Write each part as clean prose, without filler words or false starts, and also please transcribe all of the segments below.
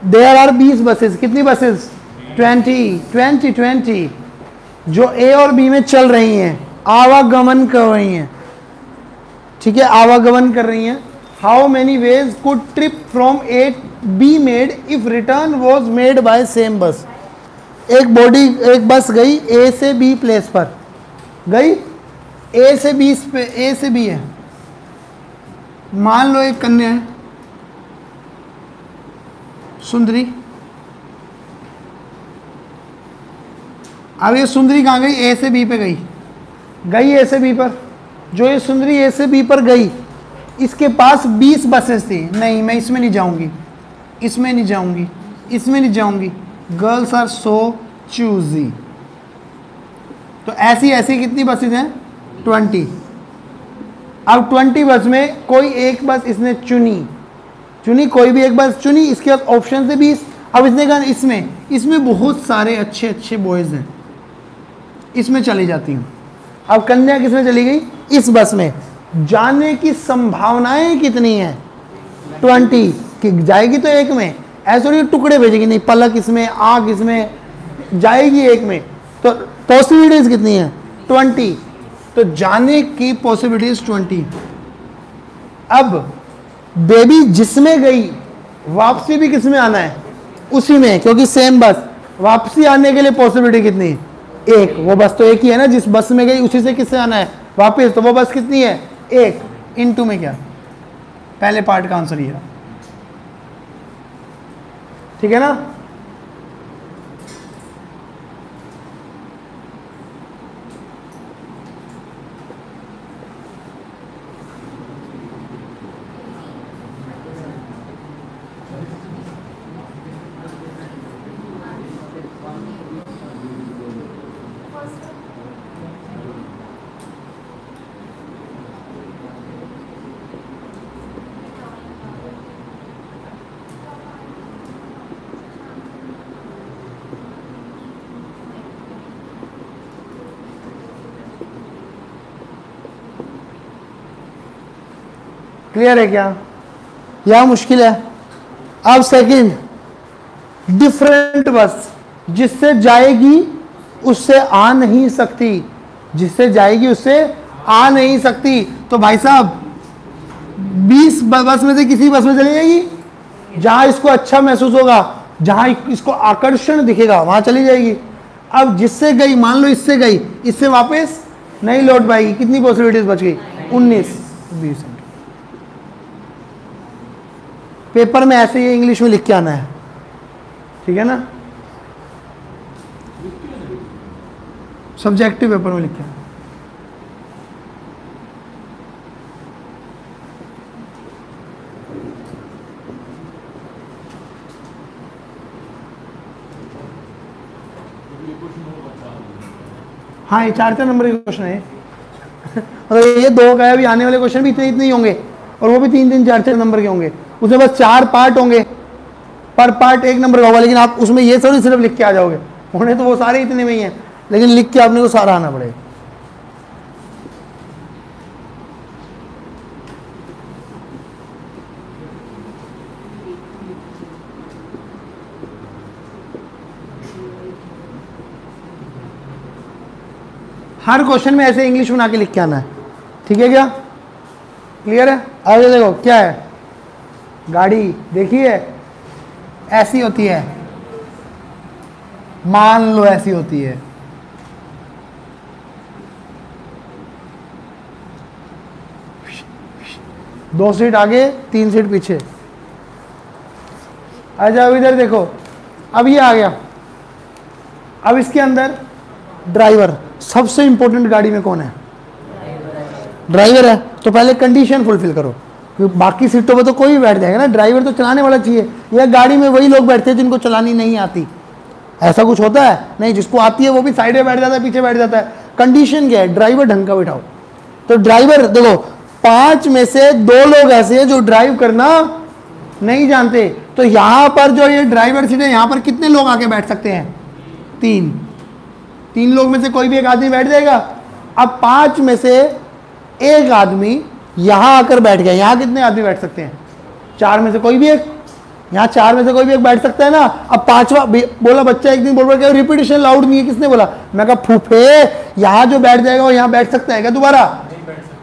There are 20 buses, कितनी buses? 20 जो ए और बी में चल रही हैं, आवागमन कर रही हैं, ठीक है, आवागमन कर रही हैं। How many veg could trip from A be made if return was made by same बस। एक बस गई ए से बी प्लेस पर, गई ए से बी है, मान लो एक कन्या है सुंदरी। अब ये सुंदरी कहाँ गई? ए से बी पे गई ए से बी पर। जो ये सुंदरी ए से बी पर गई, इसके पास 20 बसेस थी। नहीं, मैं इसमें नहीं जाऊंगी, इसमें नहीं जाऊंगी, इसमें नहीं जाऊंगी। Girls are so choosy. तो ऐसी ऐसी कितनी बसेस हैं? 20। अब 20 बस में कोई एक बस इसने चुनी, कोई भी एक बस चुनी, इसके बाद ऑप्शन से 20। अब इसने कहा इसमें बहुत सारे अच्छे अच्छे बॉयज हैं, इसमें चली जाती हूँ। अब कन्या किसमें चली गई? इस बस में। जाने की संभावनाएं कितनी हैं? 20 कि जाएगी तो एक में, ऐसे नहीं टुकड़े भेजेगी, नहीं पलक इसमें, आंख इसमें, जाएगी एक में। तो पॉसिबिलिटीज कितनी है? 20। तो जाने की पॉसिबिलिटीज 20। अब बेबी जिसमें गई, वापसी भी किसमें आना है? उसी में, क्योंकि सेम बस। वापसी आने के लिए पॉसिबिलिटी कितनी? एक। वो बस तो एक ही है ना, जिस बस में गई उसी से किससे आना है वापस, तो वो बस कितनी है? एक। इनटू में क्या? पहले पार्ट का आंसर ये रहा, ठीक है ना। क्लियर है क्या? या मुश्किल है? अब सेकंड, डिफरेंट बस, जिससे जाएगी उससे आ नहीं सकती, जिससे जाएगी उससे आ नहीं सकती। तो भाई साहब 20 बस में से किसी बस में चली जाएगी, जहां इसको अच्छा महसूस होगा, जहां इसको आकर्षण दिखेगा, वहां चली जाएगी। अब जिससे गई, मान लो इससे गई, इससे वापस नहीं लौट पाएगी। कितनी पॉसिबिलिटीज बच गई? 19, 20। पेपर में ऐसे ही इंग्लिश में लिख के आना है, ठीक है ना, सब्जेक्टिव पेपर में लिख के आना। हाँ, ये 4 नंबर के क्वेश्चन है। और ये 2 का अभी आने वाले क्वेश्चन भी इतने ही होंगे, और वो भी 3-3, 4-4 नंबर के होंगे। उसमें बस 4 पार्ट होंगे, पर पार्ट 1 नंबर का होगा। लेकिन आप उसमें ये थोड़ी सिर्फ लिख के आ जाओगे, होने तो वो सारे इतने में ही हैं, लेकिन लिख के आपने को सारा आना पड़ेगा। हर क्वेश्चन में ऐसे इंग्लिश बना के लिख के आना है, ठीक है क्या? क्लियर है? आगे देखो क्या है। गाड़ी देखिए ऐसी होती है, मान लो ऐसी होती है, दो सीट आगे 3 सीट पीछे। आ जाओ इधर देखो, अब ये आ गया। अब इसके अंदर ड्राइवर, सबसे इंपॉर्टेंट गाड़ी में कौन है? ड्राइवर है। तो पहले कंडीशन फुलफिल करो, क्योंकि बाकी सीटों पे तो कोई भी बैठ जाएगा ना, ड्राइवर तो चलाने वाला चाहिए। या गाड़ी में वही लोग बैठते हैं जिनको चलानी नहीं आती, ऐसा कुछ होता है? नहीं, जिसको आती है वो भी साइड में बैठ जाता है, पीछे बैठ जाता है। कंडीशन क्या है? ड्राइवर ढंग का बिठाओ। तो ड्राइवर देखो, 5 में से 2 लोग ऐसे हैं जो ड्राइव करना नहीं जानते। तो यहां पर जो ये ड्राइवर सीट है, यहां पर कितने लोग आके बैठ सकते हैं? 3 लोग में से कोई भी एक आदमी बैठ जाएगा। अब 5 में से एक आदमी यहां आकर बैठ गया, यहां कितने आदमी बैठ सकते हैं? 4 में से कोई भी एक। यहाँ 4 में से कोई भी एक बैठ सकता है ना। अब पांचवा बोला बच्चा एक दिन बोल रहा है रिपीटिशन लाउड नहीं है, किसने बोला? मैं कहा फूफे, यहाँ जो बैठ जाएगा वो यहाँ बैठ सकता है क्या दोबारा?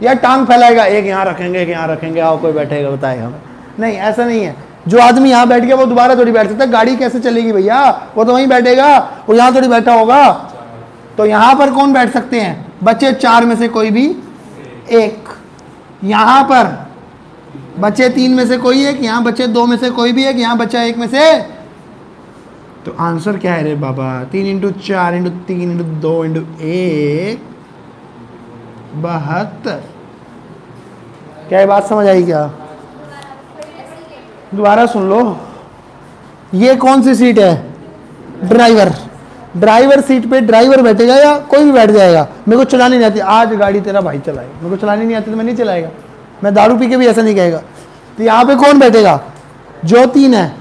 या टांग फैलाएगा, एक यहाँ रखेंगे एक यहाँ रखेंगे, आओ कोई बैठेगा बताएगा हमें? नहीं, ऐसा नहीं है। जो आदमी यहाँ बैठ गया वो दोबारा थोड़ी बैठ सकता है। गाड़ी कैसे चलेगी भैया? वो तो वहीं बैठेगा, वो यहाँ थोड़ी बैठा होगा। तो यहाँ पर कौन बैठ सकते हैं? बच्चे 4 में से कोई भी एक। यहाँ पर बच्चे 3 में से कोई एक, यहाँ बच्चे 2 में से कोई भी एक, यहाँ बच्चा 1 में से। तो आंसर क्या है रे बाबा? 3 इंटू 4 इंटू 3 इंटू 2 इंटू 1 72। क्या ये बात समझ आई क्या? दोबारा सुन लो। ये कौन सी सीट है? ड्राइवर। ड्राइवर सीट पे ड्राइवर बैठेगा या कोई भी बैठ जाएगा? मेरे को चलानी नहीं आती, आज गाड़ी तेरा भाई चलाएगा। मेरे को चलानी नहीं आती तो मैं नहीं चलाएगा। मैं दारू पी के भी ऐसा नहीं कहेगा। तो यहाँ पे कौन बैठेगा? जो 3 है,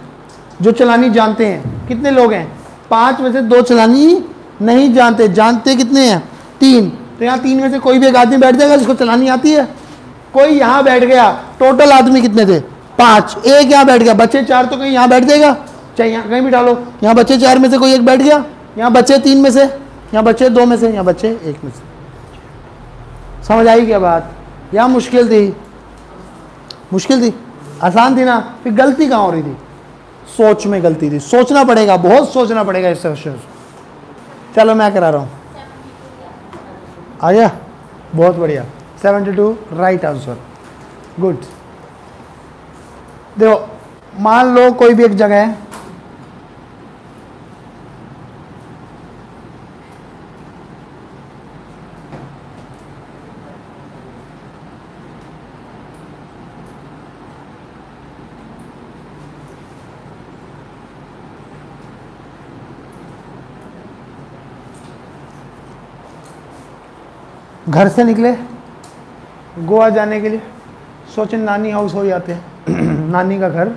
जो चलानी जानते हैं। कितने लोग हैं? 5 में से 2 चलानी नहीं जानते। जानते कितने हैं? 3। तो यहाँ 3 में से कोई भी एक आदमी बैठ जाएगा जिसको चलानी आती है। कोई यहाँ बैठ गया, टोटल आदमी कितने थे? 5। एक यहाँ बैठ गया, बच्चे 4 तो कहीं यहाँ बैठ जाएगा, चाहे यहाँ कहीं भी डालो। यहाँ बच्चे 4 में से कोई एक बैठ गया, यहाँ बच्चे 3 में से, यहाँ बच्चे 2 में से, यहाँ बच्चे 1 में से। समझ आई क्या बात? यहाँ मुश्किल थी? मुश्किल थी? आसान थी ना? फिर गलती कहाँ हो रही थी? सोच में गलती थी। सोचना पड़ेगा, बहुत सोचना पड़ेगा इस क्वेश्चन। चलो मैं करा रहा हूँ। आ गया? बहुत बढ़िया। 72 राइट आंसर। गुड। देखो मान लो कोई भी एक जगह है, घर से निकले गोवा जाने के लिए, सोचे नानी हाउस हो जाते हैं नानी का घर।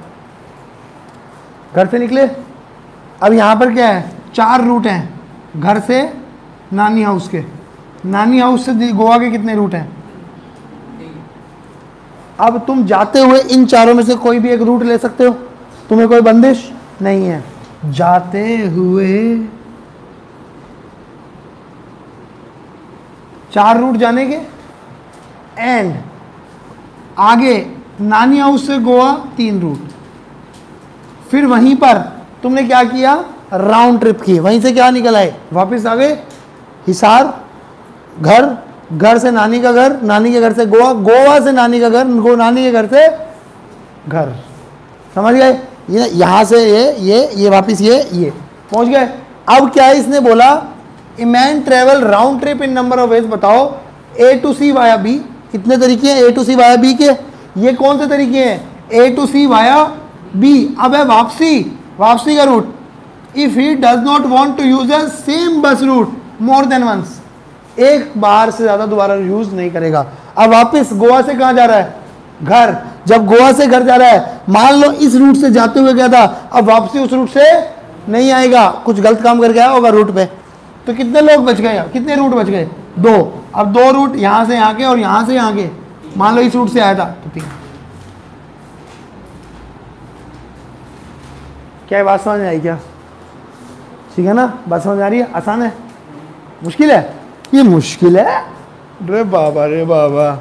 घर से निकले, अब यहाँ पर क्या है? 4 रूट हैं घर से नानी हाउस के। नानी हाउस से गोवा के कितने रूट हैं? अब तुम जाते हुए इन चारों में से कोई भी एक रूट ले सकते हो, तुम्हें कोई बंदिश नहीं है। जाते हुए 4 रूट जाने के, एंड आगे नानी हाउस से गोवा 3 रूट। फिर वहीं पर तुमने क्या किया? राउंड ट्रिप की। वहीं से क्या निकल आए? वापस आ गए हिसार, घर, घर से नानी का घर, नानी के घर से गोवा, गोवा से नानी का घर, नानी के घर से घर। समझ गए? ये यहाँ से ये वापस ये पहुँच गए। अब क्या है? इसने बोला a man travel round trip in number of ways. बताओ A to C via B, कितने तरीके हैं A to C via B के? ये कौन से तरीके हैं? A to C via B. अब है वापसी, वापसी का route. If he does not want to use the same bus route more than once, एक बार से ज्यादा दोबारा यूज नहीं करेगा। अब वापस गोवा से कहां जा रहा है? घर। जब गोवा से घर जा रहा है, मान लो इस रूट से जाते हुए गया था, अब वापसी उस रूट से नहीं आएगा, कुछ गलत काम करके आया होगा रूट पे। तो कितने लोग बच गए? कितने रूट बच गए? 2। अब 2 रूट यहां से यहाँ के और यहां से यहाँ के। मान लो इस रूट से आया था तो 3। क्या बात समझ में आई क्या? ठीक है ना? बात समझ आ रही है? आसान है? मुश्किल है? ये मुश्किल है रे बाबा, रे बाबा।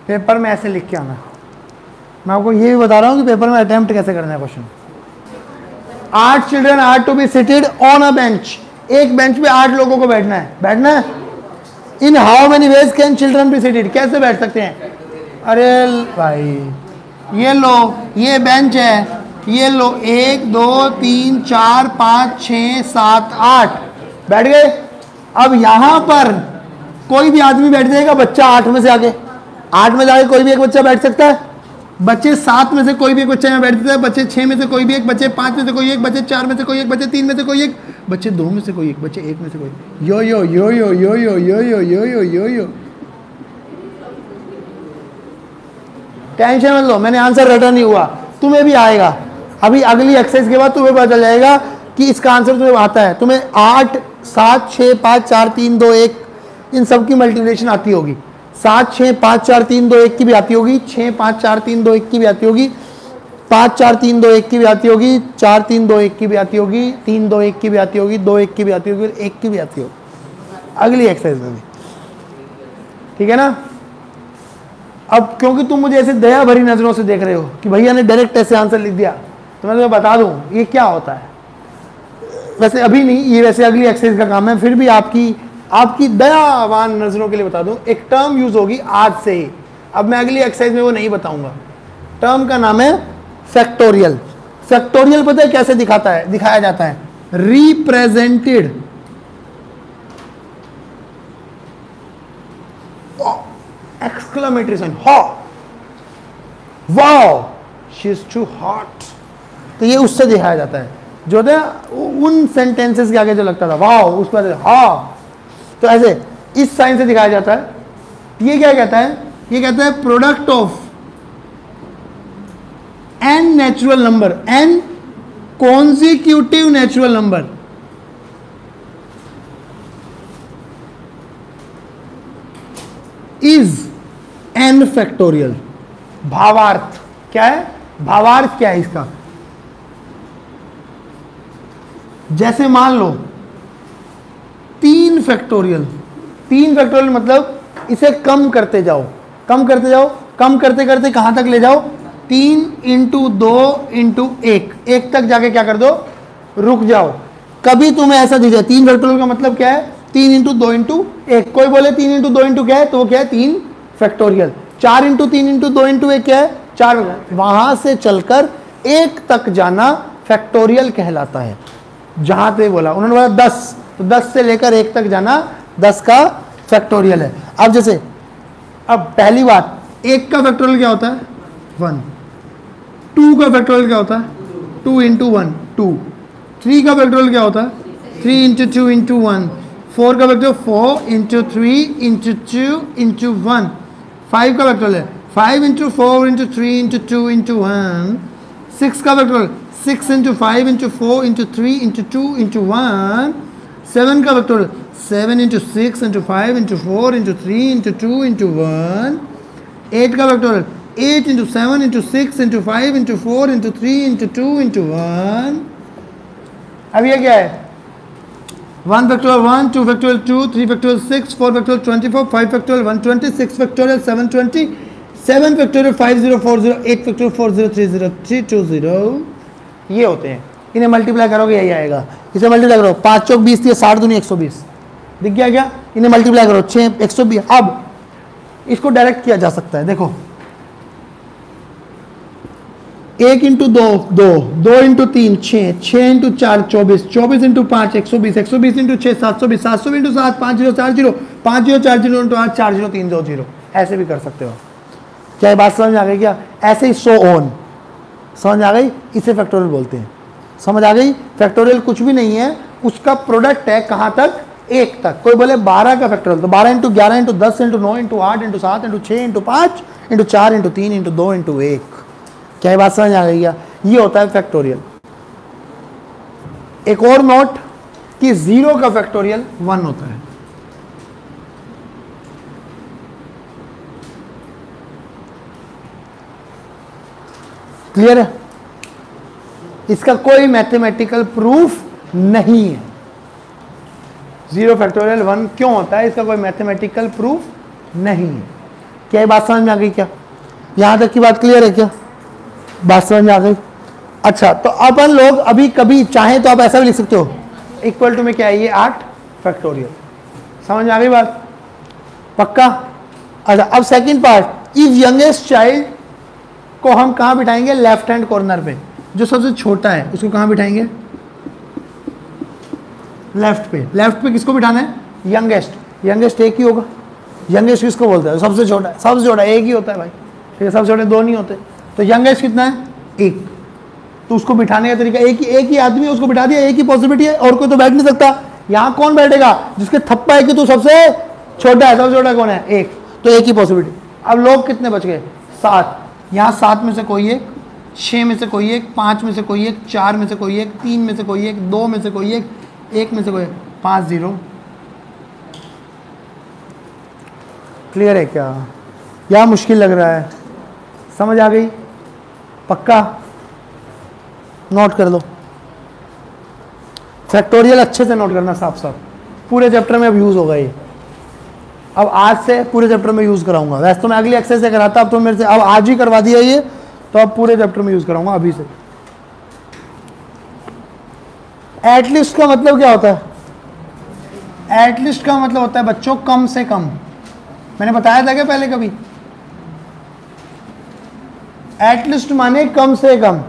पेपर में ऐसे लिख के आना। मैं आपको ये भी बता रहा हूँ कि पेपर में अटेम्प्ट कैसे करना है question. 8 children are to be seated on a bench. एक बेंच पे 8 लोगों को बैठना है। In how many ways can children be seated, कैसे बैठ सकते हैं? अरे भाई ये लो, ये बेंच है, ये लो 1 2 3 4 5 6 7 8 बैठ गए। अब यहां पर कोई भी आदमी बैठ जाएगा, बच्चा 8 में से आगे, 8 में से आगे कोई भी एक बच्चा बैठ सकता है। बच्चे 7 में से कोई भी एक बच्चा यहाँ बैठ सकता है, बच्चे 6 में से कोई भी एक, बच्चे 5 में से कोई एक, बच्चे 4 में से कोई एक, बच्चे 3 में से कोई एक, बच्चे 2 में से कोई एक, बच्चे 1 में से कोई। यो यो यो यो यो यो यो यो यो यो यो यो। टेंशन मत लो, मैंने आंसर रटा नहीं हुआ, तुम्हें भी आएगा। अभी अगली एक्सरसाइज के बाद तुम्हें पता चल जाएगा कि इसका आंसर तुम्हें आता है। तुम्हें 8 7 6 5 4 3 2 1 इन सब की मल्टीप्लिकेशन आती होगी। 7 6 5 4 3 2 1 की भी आती होगी, 6 5 4 3 2 1 की भी आती होगी, 5 4 3 2 1 की भी आती होगी, 4 3 2 1 की भी आती होगी, 3 2 1 की भी आती होगी, 2 1 की भी आती होगी, 1 की भी आती होगी अगली एक्सरसाइज में भी। ठीक है ना? अब क्योंकि तुम मुझे ऐसे दया भरी नजरों से देख रहे हो कि भैया ने डायरेक्ट ऐसे आंसर लिख दिया, तो मैं तुम्हें बता दूं ये क्या होता है। वैसे अभी नहीं, ये वैसे अगली एक्सरसाइज का काम है, फिर भी आपकी दयावान नजरों के लिए बता दूं, एक टर्म यूज होगी आज से ही। अब मैं अगली एक्सरसाइज में वो नहीं बताऊंगा। टर्म का नाम है फैक्टोरियल। फैक्टोरियल पता है कैसे दिखाया जाता है? Represented exclamatory sign, wow she is too hot. तो ये उससे दिखाया जाता है, जो होता है उन सेंटेंसेस के आगे जो लगता था वाओ, उस पर हाँ, तो ऐसे इस साइन से दिखाया जाता है। ये क्या कहता है? ये कहता है product of n natural number, n consecutive natural number is n factorial. भावार्थ क्या है? भावार्थ क्या है इसका? जैसे मान लो 3 फैक्टोरियल, 3 फैक्टोरियल मतलब इसे कम करते जाओ, कम करते जाओ, कम करते करते कहां तक ले जाओ? 3 इंटू 2 इंटू 1, 1 तक जाके क्या कर दो? रुक जाओ। कभी तुम्हें ऐसा दिख जाए 3 फैक्टोरियल का मतलब क्या है? 3 इंटू 2 इंटू 1। कोई बोले 3 इंटू 2 इंटू क्या है, तो वो क्या है? 3 फैक्टोरियल। 4 इंटू 3 इंटू 2 इंटू 1 क्या है? 4। वहां से चलकर 1 तक जाना फैक्टोरियल कहलाता है। जहां पे बोला उन्होंने बोला 10, तो 10 से लेकर 1 तक जाना 10 का फैक्टोरियल है। अब जैसे अब पहली बात, 1 का फैक्टोरियल क्या होता है? 1। 2 का फैक्टोरियल क्या होता है? 2 इंटू 1 2। 3 का फैक्टोरियल क्या होता है? 3 इंटू 2 इंटू 1। 4 का फैक्टोरियल 4 इंटू 3 इंटू 2 इंटू 1। 5 का फैक्टोरियल है 5 इंटू 4 इंटू 3 इंटू 2 इंटू 1। 6 का factorial 6 into 5 into 4 into 3 into 2 into 1। 7 का factorial 7 into 6 into 5 into 4 into 3 into 2 into 1। 8 का factorial 8 into 7 into 6 into 5 into 4 into 3 into 2 into 1। अब ये क्या है? 1 factorial 1, 2 factorial 2, 3 factorial 6, 4 factorial 24, 5 factorial 120, 6 factorial 720, 7 factorial 5040, 8 factorial 4030, 320। ये होते हैं। इन्हें मल्टीप्लाई करोगे यही आएगा। इसे मल्टीप्लाई करो, 5 चौक 20 दिए, 60 दूनी 120। दिख गया क्या? इन्हें मल्टीप्लाई करो 6 120। अब इसको डायरेक्ट किया जा सकता है। देखो 1 into 2 2, 2 into 3 6, 6 into 4 24, 24 into 5 120, 120 into 6 720, 700 into 7 5040, 5040 into 8 40320। ऐसे भी कर सकते हो। क्या ये बात समझ आ गई क्या? ऐसे ही सो ऑन। समझ आ गई? इसे फैक्टोरियल बोलते हैं। समझ आ गई? फैक्टोरियल कुछ भी नहीं है, उसका प्रोडक्ट है कहां तक? 1 तक। कोई बोले 12 का फैक्टोरियल, तो 12 into 11 into 10 into 9 into 8 into 7 into 6 into 5 into 4 into 3 into 2 into 1। क्या ये बात समझ आ गई क्या? ये होता है फैक्टोरियल। एक और नोट कि 0 का फैक्टोरियल 1 होता है। क्लियर है? इसका कोई मैथमेटिकल प्रूफ नहीं है। 0 फैक्टोरियल 1 क्यों होता है? इसका कोई मैथमेटिकल प्रूफ नहीं है। क्या ये बात समझ में आ गई क्या? यहां तक की बात क्लियर है क्या? बात समझ में आ गई? अच्छा, तो अपन लोग अभी कभी चाहें तो आप ऐसा भी लिख सकते हो, इक्वल टू में क्या है ये 8 फैक्टोरियल। समझ में आ गई बात? पक्का? अच्छा, अब second part, if youngest child को हम कहां बिठाएंगे? लेफ्ट हैंड कॉर्नर पे। जो सबसे छोटा है उसको कहां बिठाएंगे? लेफ्ट पे। लेफ्ट पे किसको बिठाना है? यंगेस्ट। यंगेस्ट एक ही होगा। यंगेस्ट किसको बोलते हैं? सबसे छोटा है। सबसे छोटा एक ही होता है भाई, ठीक है? सबसे छोटे दो नहीं होते। तो यंगेस्ट कितना है? एक। तो उसको बिठाने का तरीका एक ही आदमी है, उसको बिठा दिया, एक ही पॉसिबिलिटी है, और कोई तो बैठ नहीं सकता। यहां कौन बैठेगा? जिसके थप्पा है कि तू सबसे छोटा है। सबसे छोटा कौन है? एक। तो एक ही पॉसिबिलिटी। अब लोग कितने बच गए? 7। यहां 7 में से कोई एक, 6 में से कोई एक, 5 में से कोई एक, 4 में से कोई एक, 3 में से कोई एक, 2 में से कोई एक, 1 में से कोई एक। 5 0। क्लियर है क्या? या मुश्किल लग रहा है? समझ आ गई? पक्का? नोट कर लो। फैक्टोरियल अच्छे से नोट करना, साफ साफ। पूरे चैप्टर में अब यूज होगा ये। अब आज से पूरे चैप्टर में यूज कराऊंगा। वैसे तो मैं अगली एक्सरसाइज से कराता, अब तो मेरे से अब आज ही करवा दिया ये, तो अब पूरे चैप्टर में यूज कराऊंगा अभी से। एटलीस्ट का मतलब क्या होता है? एटलीस्ट का मतलब होता है बच्चों कम से कम। मैंने बताया था क्या पहले कभी? एटलीस्ट माने कम से कम।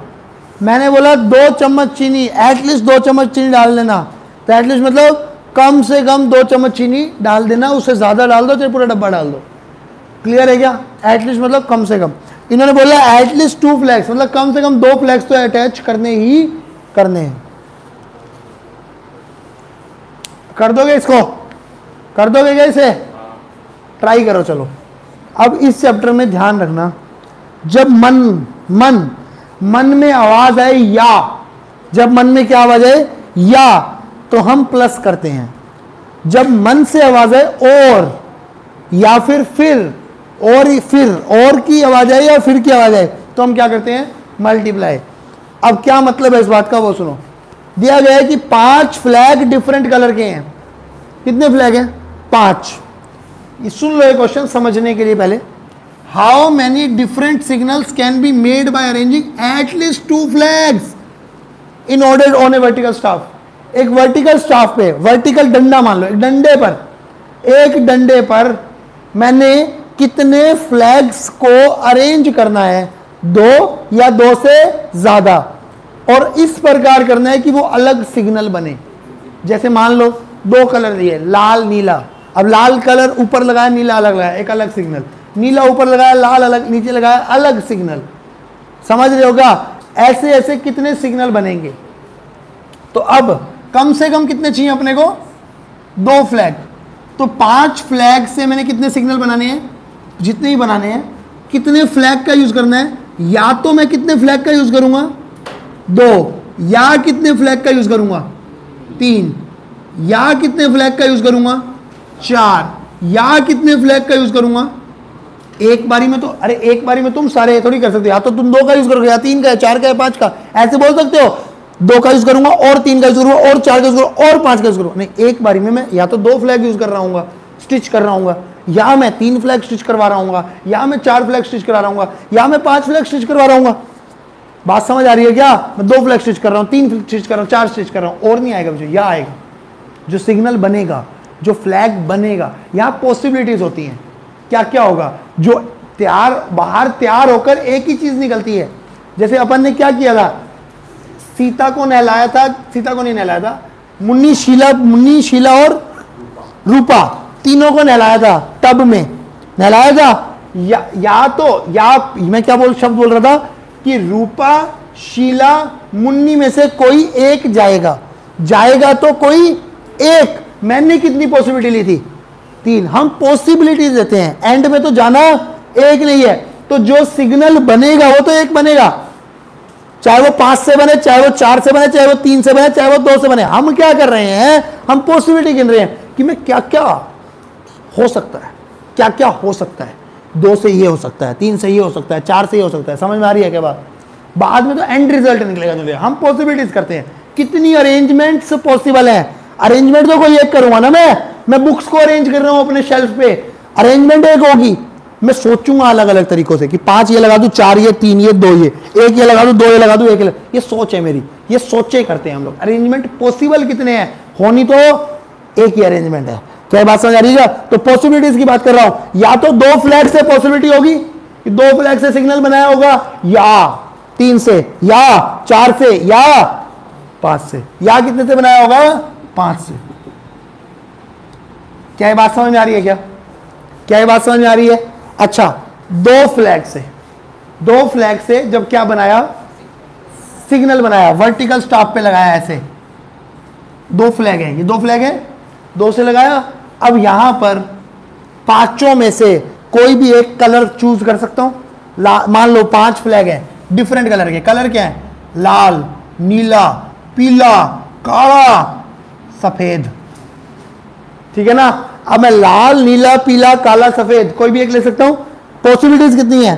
मैंने बोला 2 चम्मच चीनी, एटलीस्ट 2 चम्मच चीनी डाल देना। तो एटलीस्ट मतलब कम से कम 2 चम्मच चीनी डाल देना, उससे ज्यादा डाल दो चाहे पूरा डब्बा डाल दो। क्लियर है क्या? एटलीस्ट मतलब कम से कम। इन्होंने बोला एटलीस्ट 2 फ्लैग्स, मतलब कम से कम 2 फ्लैग्स तो अटैच करने ही करने हैं। कर दोगे इसको? कर दोगे क्या इसे? ट्राई करो। चलो, अब इस चैप्टर में ध्यान रखना, जब मन में आवाज आए या, जब मन में क्या आवाज आए? या, तो हम प्लस करते हैं। जब मन से आवाज आए और, या फिर और की आवाज आए या फिर की आवाज आए, तो हम क्या करते हैं? मल्टीप्लाई। अब क्या मतलब है इस बात का वो सुनो। दिया गया है कि 5 फ्लैग डिफरेंट कलर के हैं। कितने फ्लैग हैं? 5। सुन लो ये क्वेश्चन समझने के लिए पहले। How many different signals can be made by arranging at least 2 flags in order on A vertical staff. एक वर्टिकल स्टाफ पे, वर्टिकल डंडा मान लो, एक डंडे पर मैंने कितने फ्लैग्स को अरेंज करना है? 2 या 2 से ज्यादा, और इस प्रकार करना है कि वो अलग सिग्नल बने। जैसे मान लो 2 कलर दिए, लाल नीला। अब लाल कलर ऊपर लगाया, नीला अलग लगाया, एक अलग सिग्नल। नीला ऊपर लगाया, लाल अलग नीचे लगाया, अलग सिग्नल। समझ रहे होगा? ऐसे ऐसे कितने सिग्नल बनेंगे? तो अब कम से कम कितने चाहिए अपने को? 2 फ्लैग। तो 5 फ्लैग से मैंने कितने सिग्नल बनाने हैं? जितने ही बनाने हैं। कितने फ्लैग का यूज करना है? या तो मैं कितने फ्लैग का यूज करूंगा? 2। या कितने फ्लैग का यूज करूंगा? 3। या कितने फ्लैग का यूज करूंगा? 4। या कितने फ्लैग का यूज करूंगा? एक बारी में तो, अरे एक बारी में तुम सारे थोड़ी कर सकते हो। या तो तुम 2 का यूज करोगे, या 3 का, 4 का, 5 का, ऐसे बोल सकते हो। 2 का यूज करूंगा और 3 का यूज करूंगा और 4 का यूज करूंगा और 5 का यूज करूंगा। नहीं, एक बारी में मैं या तो 2 फ्लैग यूज कर रहा हूँ, स्टिच कर रहा हूँ, या मैं 3 फ्लैग स्टिच करवा रहा हूँ, या मैं 4 फ्लैग स्टिच करा रहा हूँ, या मैं 5 फ्लैग स्टिच करवा रहा हूँ। बात समझ आ रही है क्या? मैं 2 फ्लैग स्टिच कर रहा हूँ, 3 स्टिच कर रहा हूँ, 4 स्टिच कर रहा हूँ, और नहीं आएगा मुझे, या आएगा। जो सिग्नल बनेगा, जो फ्लैग बनेगा, यहाँ पॉसिबिलिटीज होती हैं। क्या क्या होगा? जो बाहर तैयार होकर एक ही चीज निकलती है। जैसे अपन ने क्या किया था? सीता को नहलाया था, सीता को नहीं नहलाया था, मुन्नी शीला और रूपा, तीनों को नहलाया था, टब में नहलाया था। या मैं क्या शब्द बोल रहा था कि रूपा, शीला, मुन्नी में से कोई एक जाएगा तो कोई एक। मैंने कितनी पॉसिबिलिटी ली थी? 3। हम पॉसिबिलिटीज देते हैं, एंड में तो जाना एक नहीं है। तो जो सिग्नल बनेगा वो तो एक बनेगा, चाहे वो 5 से बने, चाहे वो 4 से बने, चाहे वो 3 से बने, चाहे वो 2 से बने। हम क्या कर रहे हैं? हम पॉसिबिलिटी गिन रहे हैं कि मैं क्या क्या हो सकता है, क्या क्या हो सकता है। 2 से ये हो सकता है, 3 से ये हो सकता है, 4 से ये हो सकता है। समझ में आ रही है क्या बात? बाद में तो एंड रिजल्ट निकलेगा। हम पॉसिबिलिटीज करते हैं, कितनी अरेंजमेंट्स पॉसिबल है। अरेंजमेंट तो कोई एक करूंगा ना, मैं बुक्स को अरेंज कर रहा हूं अपने शेल्फ पे, अरेंजमेंट एक होगी। मैं सोचूंगा अलग अलग तरीकों से कि 5 ये लगा दूं, 4 ये, 3 ये, 2 ये, 1 ये लगा दूं, 2 ये लगा दूं, 1 ये सोच है मेरी, ये सोचे करते हैं हम लोग। अरेंजमेंट पॉसिबल कितने हैं, होनी तो एक ही अरेंजमेंट है। क्या बात समझ आ रही है? तो पॉसिबिलिटीज की बात कर रहा हूं, या तो 2 फ्लैग से पॉसिबिलिटी होगी कि 2 फ्लैग से सिग्नल बनाया होगा, या 3 से, या 4 से, या 5 से, या कितने से बनाया होगा, 5 से। क्या ये बात समझ में आ रही है? क्या ये बात समझ में आ रही है? अच्छा, 2 फ्लैग से जब क्या बनाया, सिग्नल बनाया, वर्टिकल स्टॉप पे लगाया, ऐसे 2 फ्लैग है, ये 2 फ्लैग है, 2 से लगाया। अब यहां पर 5 में से कोई भी एक कलर चूज कर सकता हूं। मान लो 5 फ्लैग है डिफरेंट कलर के, कलर क्या है, लाल, नीला, पीला, काला, सफेद, ठीक है ना। अब मैं लाल, नीला, पीला, काला, सफेद कोई भी एक ले सकता हूं। पॉसिबिलिटीज कितनी है,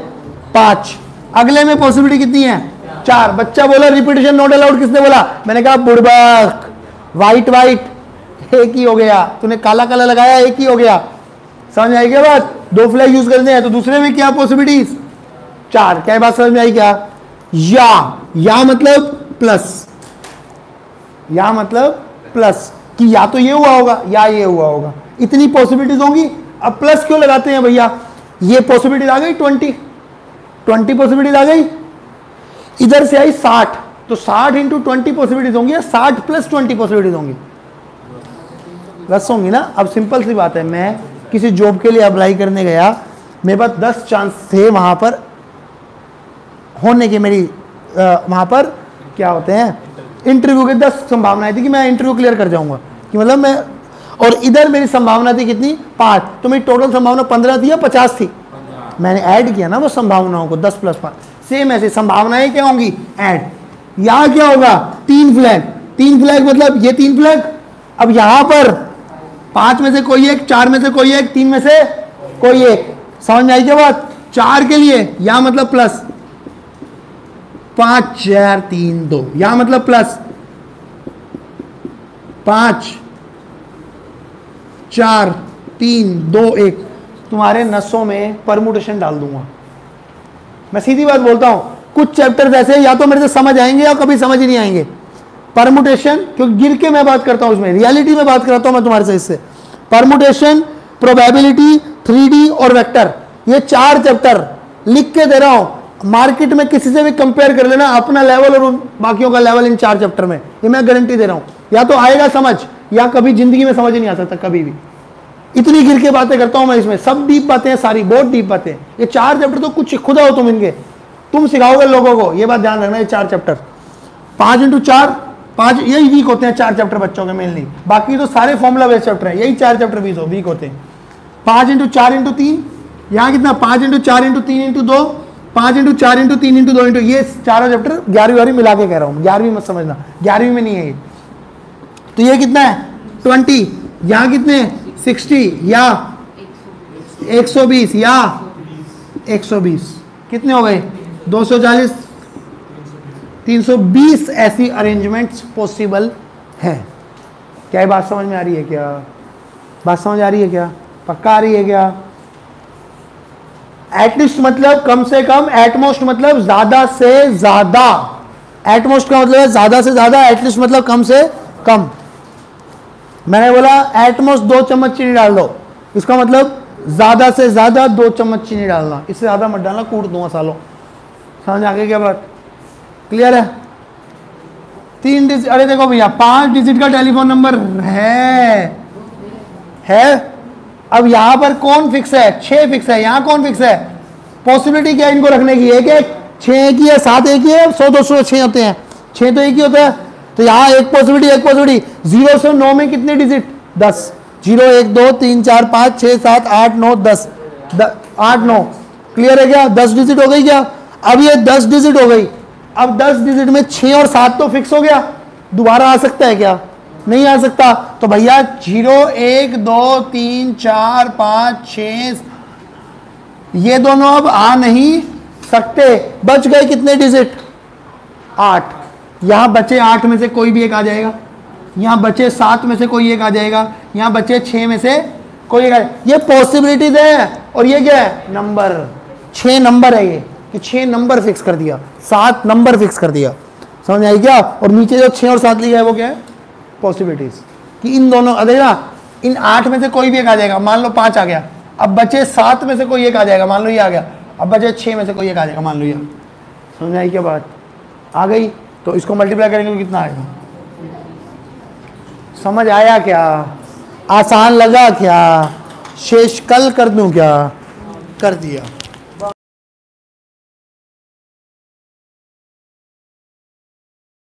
5। अगले में पॉसिबिलिटी कितनी है, 4। बच्चा बोला रिपीटेशन नॉट अलाउड, किसने बोला, मैंने कहा बुड़बक, वाइट वाइट एक ही हो गया, तूने काला काला लगाया एक ही हो गया। समझ आई क्या बात? 2 फ्लैग यूज करते हैं तो दूसरे में क्या पॉसिबिलिटीज, 4। क्या बात समझ में आई क्या? या मतलब प्लस, या मतलब प्लस कि या तो ये हुआ होगा या ये हुआ होगा, इतनी पॉसिबिलिटीज होंगी। अब प्लस क्यों लगाते हैं भैया, ये पॉसिबिलिटी आ गई 20 पॉसिबिलिटीज आ गई, इधर से आई 60, तो 60 इंटू 20 पॉसिबिलिटीज होंगी, 60 प्लस 20 पॉसिबिलिटीज होंगी, प्लस होंगी ना। अब सिंपल सी बात है, मैं किसी जॉब के लिए अप्लाई करने गया, मेरे पास 10 चांस थे वहां पर होने के, मेरी वहां पर क्या होते हैं इंटरव्यू के 10 संभावनाएं थी कि मैं इंटरव्यू क्लियर कर जाऊंगा, कि मतलब मैं, और इधर मेरी संभावना थी कितनी, 5, तो मेरी टोटल संभावना 15 थी या 50 थी, मैंने ऐड किया ना वो संभावनाओं को, 10 + 5। सेम ऐसे संभावनाएं क्या होंगी, ऐड। यहां क्या होगा, 3 फ्लैग मतलब ये 3 फ्लैग। अब यहां पर 5 में से कोई एक, 4 में से कोई एक, 3 में से कोई एक। समझ में आई क्या बात? 4 के लिए या मतलब प्लस, 5 4 3 2, या मतलब प्लस 5 4 3 2 1। तुम्हारे नसों में परमुटेशन डाल दूंगा। मैं सीधी बात बोलता हूं, कुछ चैप्टर्स ऐसे या तो मेरे से समझ आएंगे या कभी समझ ही नहीं आएंगे। परमुटेशन, क्योंकि गिर के मैं बात करता हूं, उसमें रियलिटी में बात करता हूं मैं तुम्हारे से। इससे परमुटेशन, प्रोबेबिलिटी, 3D और वेक्टर, ये 4 चैप्टर लिख के दे रहा हूं। मार्केट में किसी से भी कंपेयर कर लेना अपना लेवल और बाकियों का लेवल इन 4 चैप्टर में, ये मैं गारंटी दे रहा हूं। या तो आएगा समझ, या कभी जिंदगी में समझ ही नहीं आ सकता कभी भी। इतनी गिर के बातें करता हूं मैं इसमें, सब डीप बातें हैं, सारी बहुत डीप बातें। ये 4 चैप्टर तो कुछ खुद हो तुम इनके, तुम सिखाओगे लोगों को, ये बात ध्यान रखना। ये 4 चैप्टर 5 × 4 5, यही वीक होते हैं 4 चैप्टर बच्चों के मेनली, बाकी तो सारे फॉर्मूला बेस्ड चैप्टर हैं, यही 4 चैप्टर वीक होते हैं। 5 × 4 × 3, यहाँ कितना, 5 × 4 × 3 × 2, 5 × 4 × 3 × 2 ये चारों चैप्टर 11वीं मिला के कह रहा हूँ, 11वीं मत समझना, 11वीं में नहीं है ये। तो ये कितना है 20, यहाँ कितने 60 या 120 या 120, कितने हो गए 240 320 ऐसी अरेंजमेंट्स पॉसिबल है। क्या ये बात समझ में आ रही है? क्या बात समझ आ रही है? क्या पक्का आ रही है? क्या एटलीस्ट मतलब कम से कम, एटमोस्ट मतलब ज्यादा से ज्यादा, एटमोस्ट का मतलब है ज्यादा से ज्यादा, एटलीस्ट मतलब कम से कम। मैंने बोला एटमोस्ट 2 चम्मच चीनी डाल दो, इसका मतलब ज्यादा से ज्यादा 2 चम्मच चीनी डालना, इससे ज्यादा मत डालना, कूट दूंगा सालों। समझ आ गई क्या बात? क्लियर है? 3 डिजिट, अरे देखो भैया 5 डिजिट का टेलीफोन नंबर है। अब यहां पर कौन फिक्स है, 6 फिक्स है, यहां कौन फिक्स है? पॉसिबिलिटी क्या है इनको रखने की, एक 6 एक ही है, 7 एक ही है, 100 200 6 होते हैं, 6 तो एक ही होता है। तो यहां एक पॉसिबिलिटी 0 से 9 में कितने डिजिट, 10, 0 1 2 3 4 5 6 7 8 9 10, 8 9, क्लियर है क्या? 10 डिजिट हो गई क्या? अब ये 10 डिजिट हो गई। अब 10 डिजिट में 6 और 7 तो फिक्स हो गया, दोबारा आ सकता है क्या? नहीं आ सकता। तो भैया 0 1 2 3 4 5 6 ये दोनों अब आ नहीं सकते। बच गए कितने डिजिट, 8। यहां बचे 8 में से कोई भी एक आ जाएगा, यहां बचे 7 में से कोई एक आ जाएगा, यहां बचे 6 में से कोई एक ये पॉसिबिलिटीज है और ये क्या है नंबर 6 नंबर है ये कि 6 नंबर फिक्स कर दिया 7 नंबर फिक्स कर दिया समझ में आई क्या और नीचे जो 6 और 7 लिखा है वो क्या है पॉसिबिलिटीज कि इन दोनों देखा इन 8 में से कोई भी एक आ जाएगा मान लो 5 आ गया अब बचे 7 में से कोई एक आ जाएगा मान लो ये आ गया अब बचे 6 में से कोई एक आ जाएगा मान लो ये समझ में आई क्या बात आ गई तो इसको मल्टीप्लाई करेंगे तो कितना आएगा समझ आया क्या आसान लगा क्या शेष कल कर दूं क्या कर दिया